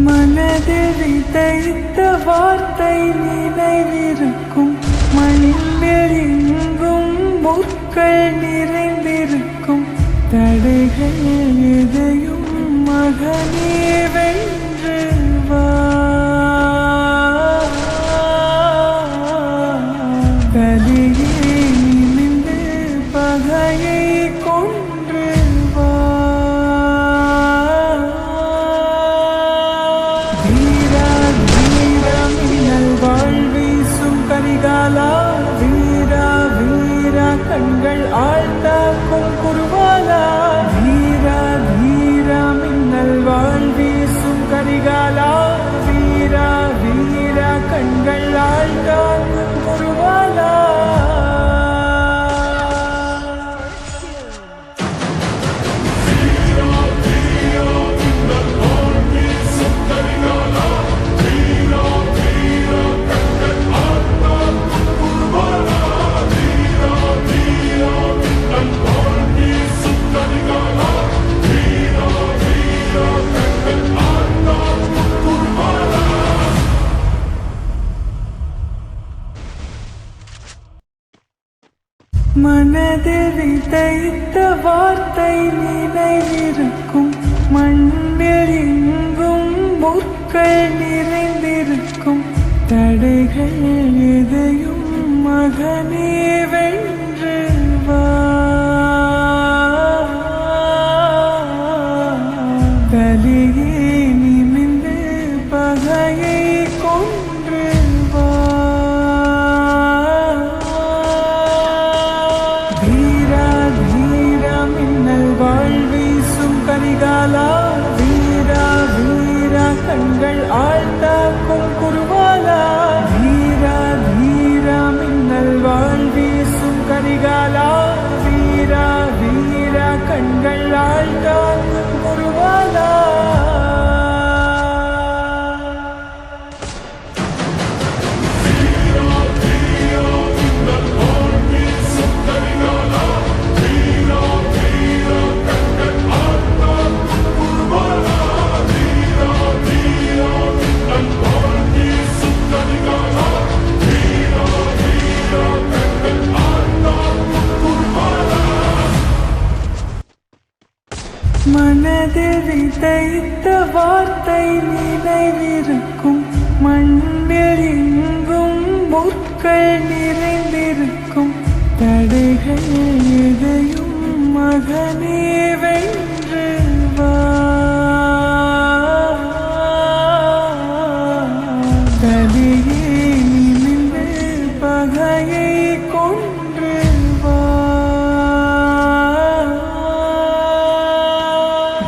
மனதில் விதைத்த வார்த்தை நினைவிருக்கும், மண்ணில் எங்கும் முற்கள் நிறைந்திருக்கும். தடைகள் எதையும் மகனே வென்று வா, கலியே நிமிந்து பகையை கொன்று வா. வீரா வீரா மின்னல் வாழ் வீசும் கரிகாலா, வீரா வீரா கண்கள் ஆழ்ந்தாக்கும் குருவாலா. வீரா வீரா மின்னல் வாழ் வீசும் கரிகாலா, வீரா வீரா கண்கள் ஆழ்ந்தாக்கும் குருவாலா. மனதில் விதைத்த வார்த்தை நினைவிருக்கும், மண்ணில் எங்கும் முற்கள் நிறைந்திருக்கும். தடைகள் எதையும் மகனே வென்று வா, கலியே நிமிந்து பகையை கொன்று வா. வீரா வீரா மின்னல் வாழ் வீசும் கரிகாலா, வீரா வீரா கண்கள் ஆழ்ந்தாக்கும் குருவாலா. வீரா வீரா மின்னல் வாழ் வீசும் கரிகாலா, வீரா வீரா கண்கள் ஆழ்ந்தாக்கும் குருவாலா. மனதில் விதைத்த வார்த்தை நினைவிருக்கும், மண்ணில் எங்கும் முற்கள் நிறைந்திருக்கும். தடைகள் எதையும் மகனே வென்று வா, கலியே நிமிந்து பகையை கொன்று வா.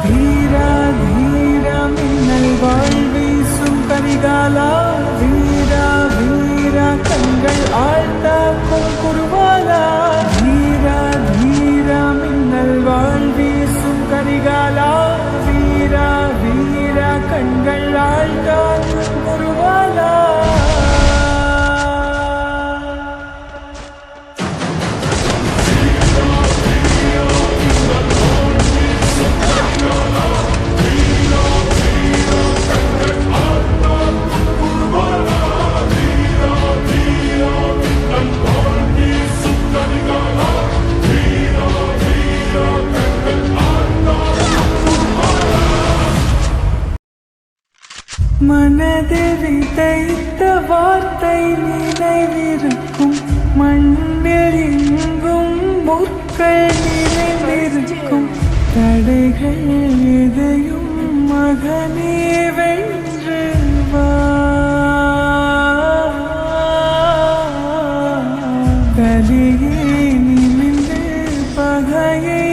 வீரா வீரா மின்னல் வாழ் வீசும் கரிகாலா, வீரா வீரா கண்கள் ஆழ்ந்தாக்கும் குருவாலா. வீரா வீரா மின்னல் வாழ் வீசும் கரிகாலா, வீரா வீரா கண்கள் ஆழ்ந்தாக்கும் குருவாலா. மனதில் விதைத்த வார்த்தை நினைவிருக்கும், மண்ணில் எங்கும் முற்கள் நிறைந்திருக்கும். தடைகள் எதையும் மகனே வென்று வா, கலியே நிமிந்து பகையை